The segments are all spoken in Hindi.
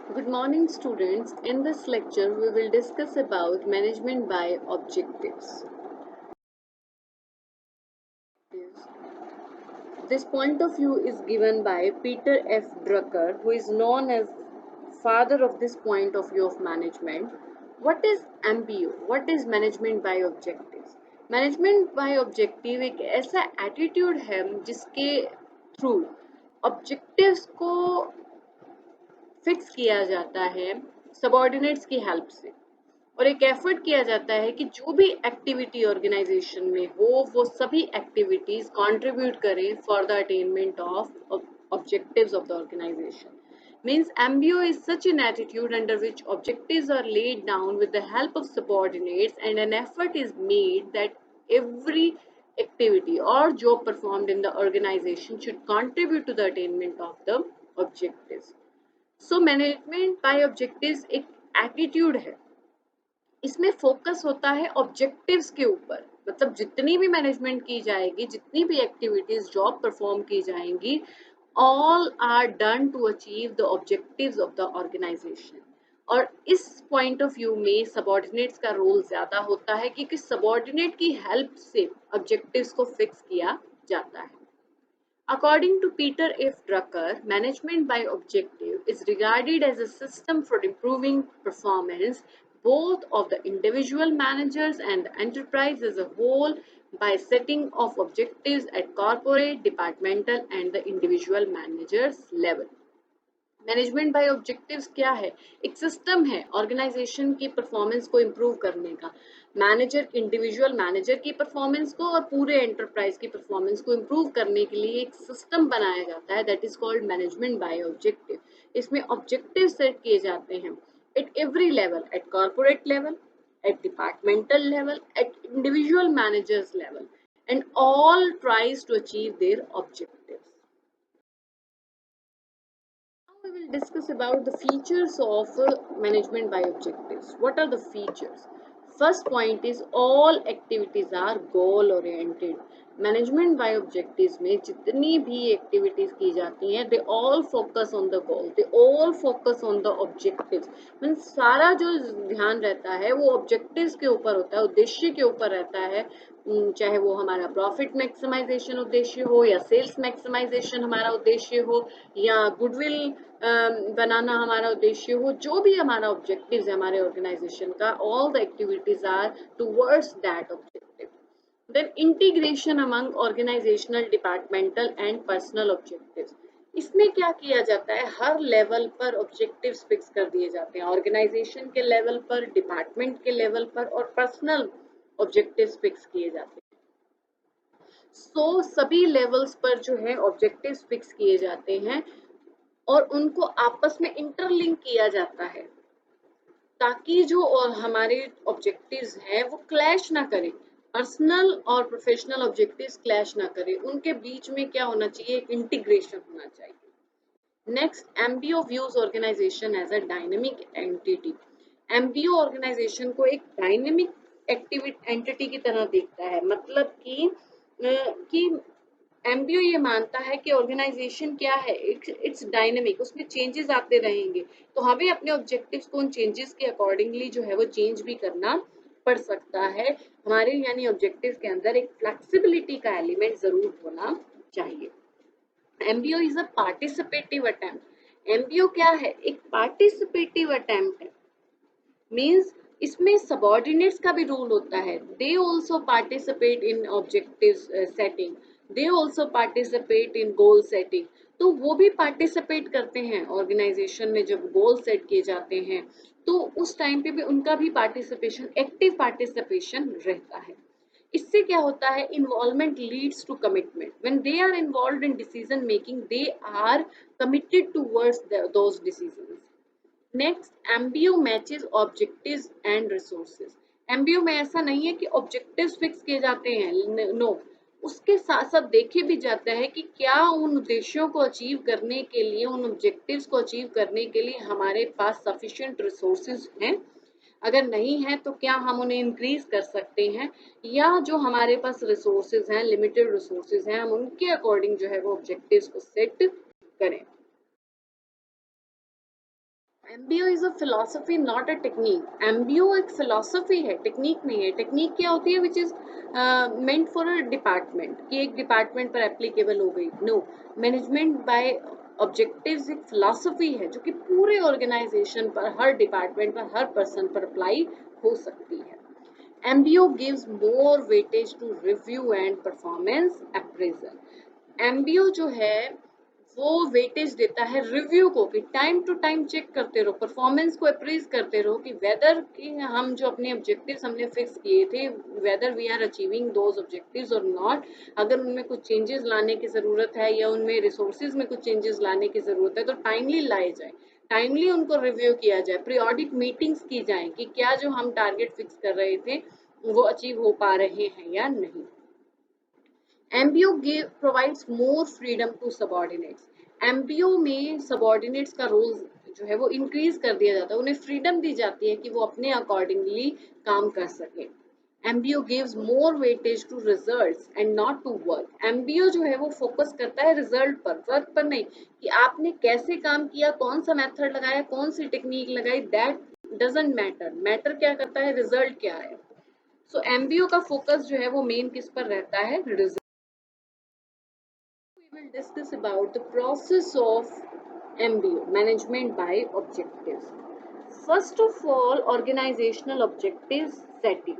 Good morning, students. In this lecture, we will discuss about management by objectives. This point of view is given by Peter F. Drucker, who is known as father of this point of view of management. What is MBO? What is management by objectives? Management by objective एक ऐसा एटीट्यूड है जिसके थ्रू ऑब्जेक्टिव्स को फिक्स किया जाता है सबॉर्डिनेट्स की हेल्प से और एक एफर्ट किया जाता है कि जो भी एक्टिविटी ऑर्गेनाइजेशन में हो वो सभी एक्टिविटीज कंट्रीब्यूट करें for the attainment of objectives of the organization. Means MBO is such an attitude under which objectives are laid down with the help of subordinates and an effort is made that every activity or job performed in the organization should contribute to the attainment of the objectives. So management by objectives एक एटीट्यूड है, इसमें फोकस होता है ऑब्जेक्टिव्स के ऊपर, मतलब जितनी भी मैनेजमेंट की जाएगी, जितनी भी एक्टिविटीज जॉब परफॉर्म की जाएंगी, all are done to achieve the objectives of the organisation. और इस पॉइंट ऑफ व्यू में सबॉर्डिनेट्स का रोल ज्यादा होता है क्योंकि सबॉर्डिनेट की हेल्प से ऑब्जेक्टिव्स को फिक्स किया जाता है. According to Peter F. Drucker, management by objective is regarded as a system for improving performance both of the individual managers and the enterprise as a whole by setting of objectives at corporate, departmental and the individual managers level. Management by objectives क्या है? एक सिस्टम है ऑर्गेनाइजेशन की परफॉर्मेंस को इम्प्रूव करने का. मैनेजर इंडिविजुअल मैनेजर की परफॉर्मेंस को और पूरे एंटरप्राइज की परफॉर्मेंस को इम्प्रूव करने के लिए एक सिस्टम बनाया जाता है that is called management by objective. इसमें ऑब्जेक्टिव सेट किए जाते हैं at every level, at corporate level, at departmental level, at individual managers level, and all tries to achieve their objectives. We will discuss about the features of management by objectives. What are the features? First point is all activities are goal oriented. Management by objectives में जितनी भी एक्टिविटीज की जाती हैं they all focus on the goal, they all focus on the objectives. Means सारा जो ध्यान रहता है वो ऑब्जेक्टिव्स के ऊपर होता है, उद्देश्य के ऊपर रहता है. चाहे वो हमारा प्रॉफिट मैक्सिमाइजेशन उद्देश्य हो या सेल्स मैक्सिमाइजेशन हमारा उद्देश्य हो या गुडविल बनाना हमारा उद्देश्य हो, जो भी हमारा ऑब्जेक्टिव्स है हमारे ऑर्गेनाइजेशन का, all the activities are towards that objective. Then integration among organisational, departmental and personal objectives. इसमें क्या किया जाता है, हर लेवल पर ऑब्जेक्टिव्स फिक्स कर दिए जाते हैं, ऑर्गेनाइजेशन के लेवल पर, डिपार्टमेंट के लेवल पर और पर्सनल ऑब्जेक्टिव्स फिक्स किए जाते हैं. सो सभी लेवल्स पर जो है ऑब्जेक्टिव्स फिक्स किए जाते हैं और उनको आपस में इंटरलिंक किया जाता है ताकि जो और हमारे ऑब्जेक्टिव्स हैं वो क्लैश ना करें, पर्सनल और प्रोफेशनल ऑब्जेक्टिव्स क्लैश ना करें, उनके बीच में क्या होना चाहिए, एक इंटीग्रेशन होना चाहिए. Next, MBO views organisation as a dynamic entity. MBO organisation को एक डायनेमिक एक्टिविटी एंटिटी की तरह देखता है, मतलब कि एमबीओ ये मानता है कि ऑर्गेनाइजेशन क्या है, इट्स डायनेमिक, उसमें चेंजेस आते रहेंगे, तो हमें अपने ऑब्जेक्टिव्स को उन चेंजेस के अकॉर्डिंगली जो है वो चेंज भी करना पड़ सकता है. हमारे यानी ऑब्जेक्टिव्स के अंदर एक फ्लेक्सिबिलिटी का एलिमेंट जरूर होना चाहिए. MBO is a participative attempt. MBO क्या है, एक पार्टिसिपेटिव अटेम्प्ट है. मीन्स इसमें सबॉर्डिनेट्स का भी रोल होता है, they also participate in objective setting, they also participate in goal setting. तो वो भी पार्टिसिपेट करते हैं ऑर्गेनाइजेशन में, जब गोल सेट किए जाते हैं तो उस टाइम पे भी उनका भी पार्टिसिपेशन, एक्टिव पार्टिसिपेशन रहता है. इससे क्या होता है, involvement leads to commitment. When they are involved in decision making they are committed towards those decisions. Next, MBO matches objectives and resources. MBO में ऐसा नहीं है कि ऑब्जेक्टिव्स फिक्स किए जाते हैं, नो, उसके साथ साथ देखे भी जाता है कि क्या उन उद्देश्यों को अचीव करने के लिए, उन ऑब्जेक्टिव्स को अचीव करने के लिए हमारे पास सफिशिएंट रिसोर्सेज हैं. अगर नहीं है तो क्या हम उन्हें इंक्रीज कर सकते हैं, या जो हमारे पास रिसोर्सेज हैं, लिमिटेड रिसोर्सेज हैं, हम उनके अकॉर्डिंग जो है वो ऑब्जेक्टिव्स को सेट करें. MBO is a philosophy not a technique. MBO एक फिलोसफी है, टेक्निक नहीं है। टेक्निक क्या होती है? Which is meant for a department, कि एक डिपार्टमेंट पर एप्लीकेबल हो गई। नो, मैनेजमेंट बाय ऑब्जेक्टिव्स एक फिलोसफी है जो कि पूरे ऑर्गेनाइजेशन पर, हर डिपार्टमेंट पर, हर पर्सन पर अप्लाई हो सकती है। MBO gives more weightage to review and performance appraisal. MBO जो है वो वेटेज देता है रिव्यू को, कि टाइम टू टाइम चेक करते रहो, परफॉर्मेंस को अप्रीज करते रहो, कि वेदर कि हम जो अपने ऑब्जेक्टिव्स हमने फिक्स किए थे, whether we are achieving those objectives और नॉट। अगर उनमें कुछ चेंजेस लाने की ज़रूरत है या उनमें रिसोर्सेज में कुछ चेंजेस लाने की ज़रूरत है तो टाइमली लाए जाए, टाइमली उनको रिव्यू किया जाए, पीरियोडिक मीटिंग्स की जाए कि क्या जो हम टारगेट फिक्स कर रहे थे वो अचीव हो पा रहे हैं या नहीं। MBO provides more freedom to subordinates. MBO में subordinates का रोल जो है वो इंक्रीज कर दिया जाता है, उन्हें फ्रीडम दी जाती है कि वो अपने अकॉर्डिंगली काम कर सके। MBO gives more weightage to results and not to work. MBO जो है वो फोकस करता है रिजल्ट पर, वर्क पर नहीं, कि आपने कैसे काम किया, कौन सा मेथड लगाया, कौन सी टेक्निक लगाई, दैट डजंट मैटर। मैटर क्या करता है? रिजल्ट क्या है। सो MBO का फोकस जो है वो मेन किस पर रहता है? Result. We will discuss about the process of MBO, management by objectives. First of all, organizational objectives setting.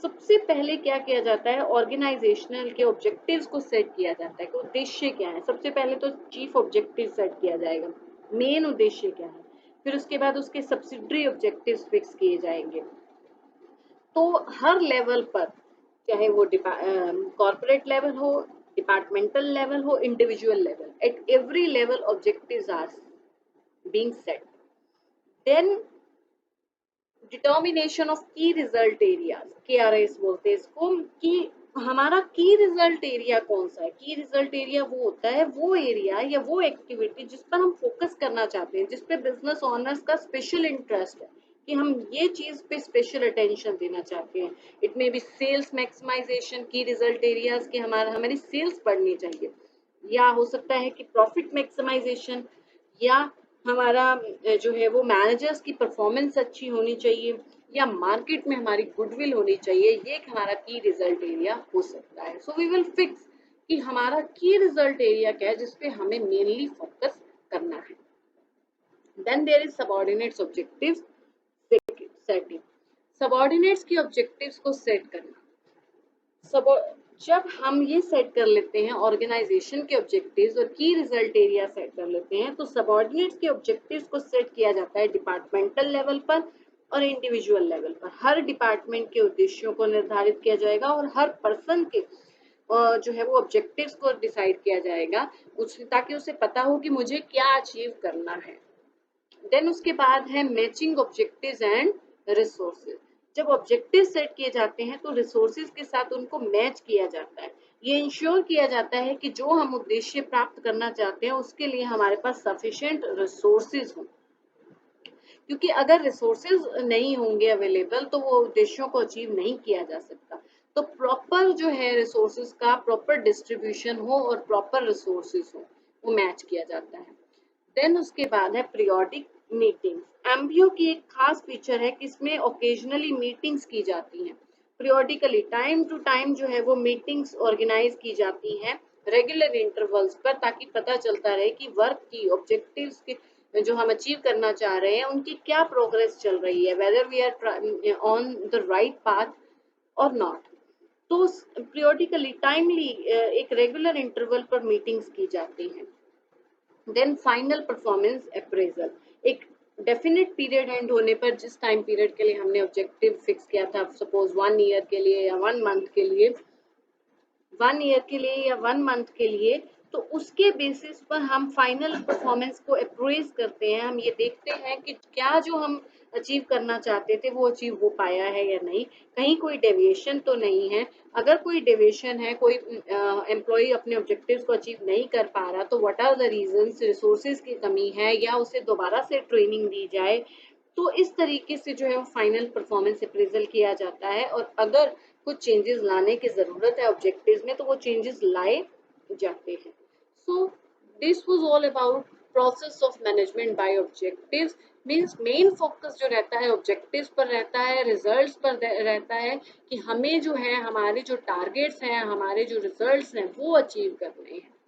सबसे पहले क्या किया जाता है? ऑर्गेनाइजेशनल के ऑब्जेक्टिव्स को सेट किया जाता है कि उद्देश्य क्या है। सबसे पहले तो चीफ ऑब्जेक्टिव सेट किया जाएगा, मेन उद्देश्य क्या है, फिर उसके बाद उसके सब्सिडरी ऑब्जेक्टिव्स फिक्स किए जाएंगे। तो हर लेवल पर, चाहे वो कॉर्पोरेट लेवल हो, डिपार्टमेंटल लेवल हो, individual level, at every level objectives are being set. Then determination of key result areas, KRS बोलते हैं इसको, कि हमारा की रिजल्ट एरिया कौन सा है। की रिजल्ट एरिया वो होता है, वो एरिया या वो एक्टिविटी जिस पर हम फोकस करना चाहते हैं, जिस पे बिजनेस ओनर्स का स्पेशल इंटरेस्ट है, कि हम ये चीज पे स्पेशल अटेंशन देना चाहते हैं। It may be sales maximisation, key result areas की हमारी सेल्स बढ़नी चाहिए, या हो सकता है कि प्रॉफिट मैक्सिमाइजेशन, या हमारा जो है वो मैनेजर्स की परफॉर्मेंस अच्छी होनी चाहिए, या मार्केट में हमारी गुडविल होनी चाहिए। ये एक हमारा की रिजल्ट एरिया हो सकता है। सो वी विल फिक्स कि हमारा की रिजल्ट एरिया क्या है जिसपे हमें मेनली फोकस करना है। Then there is subordinates objectives setting. Subordinates की ऑब्जेक्टिव्स को सेट करना। सब जब हम ये सेट कर लेते हैं ऑर्गेनाइजेशन के ऑब्जेक्टिव्स और की रिजल्ट एरिया सेट कर लेते हैं, तो सबऑर्डिनेट्स के ऑब्जेक्टिव्स को सेट किया जाता है डिपार्टमेंटल लेवल पर और इंडिविजुअल लेवल पर। हर डिपार्टमेंट के उद्देश्यों को निर्धारित किया जाएगा और हर पर्सन के जो है वो ऑब्जेक्टिव्स को डिसाइड किया जाएगा, ताकि उसे पता हो कि मुझे क्या अचीव करना है। देन उसके बाद है मैचिंग ऑब्जेक्टिव्स एंड रिसोर्सेज। जब ऑब्जेक्टिव सेट किए जाते हैं तो रिसोर्सेज के साथ उनको मैच किया जाता है। ये इंश्योर किया जाता है कि जो हम उद्देश्य प्राप्त करना चाहते हैं उसके लिए हमारे पास सफिशिएंट रिसोर्सेज हों, क्योंकि अगर रिसोर्सेज नहीं होंगे अवेलेबल तो वो उद्देश्यों को अचीव नहीं किया जा सकता। तो प्रॉपर जो है रिसोर्सेज का प्रॉपर डिस्ट्रीब्यूशन हो और प्रॉपर रिसोर्सेज हो, वो मैच किया जाता है। देन उसके बाद है पीरियोडिक मीटिंग्स। एमबीओ की एक खास फीचर है कि इसमें ओकेजनली मीटिंग्स की जाती हैं, पीरियोडिकली टाइम टू टाइम जो है वो मीटिंग्स ऑर्गेनाइज की जाती हैं रेगुलर इंटरवल्स पर, ताकि पता चलता रहे कि वर्क की ऑब्जेक्टिव्स की जो हम अचीव करना चाह रहे हैं उनकी क्या प्रोग्रेस चल रही है, whether we are on the right path और नॉट। तो पीरियोडिकली टाइमली एक रेगुलर इंटरवल पर मीटिंग्स की जाती हैं। देन फाइनल परफॉर्मेंस अप्रेजल, एक डेफिनेट पीरियड एंड होने पर, जिस टाइम पीरियड के लिए हमने ऑब्जेक्टिव फिक्स किया था, सपोज 1 ईयर के लिए या 1 मंथ के लिए, 1 ईयर के लिए या 1 मंथ के लिए, तो उसके बेसिस पर हम फाइनल परफॉर्मेंस को अप्रेज करते हैं। हम ये देखते हैं कि क्या जो हम अचीव करना चाहते थे वो अचीव हो पाया है या नहीं, कहीं कोई डेविएशन तो नहीं है। अगर कोई डेविएशन है, कोई एम्प्लॉय अपने ऑब्जेक्टिव्स को अचीव नहीं कर पा रहा, तो what are the reasons, resources की कमी है या उसे दोबारा से ट्रेनिंग दी जाए। तो इस तरीके से जो है वो फाइनल परफॉर्मेंस अप्रेजल किया जाता है, और अगर कुछ चेंजेस लाने की जरूरत है ऑब्जेक्टिव्स में तो वो चेंजेस लाए जाते हैं। So this was all about process of management by objectives. Means main focus जो रहता है ऑब्जेक्टिव्स पर रहता है, रिजल्ट्स पर रहता है कि हमें जो है हमारे जो टारगेट्स हैं, हमारे जो रिजल्ट्स हैं वो अचीव करने हैं।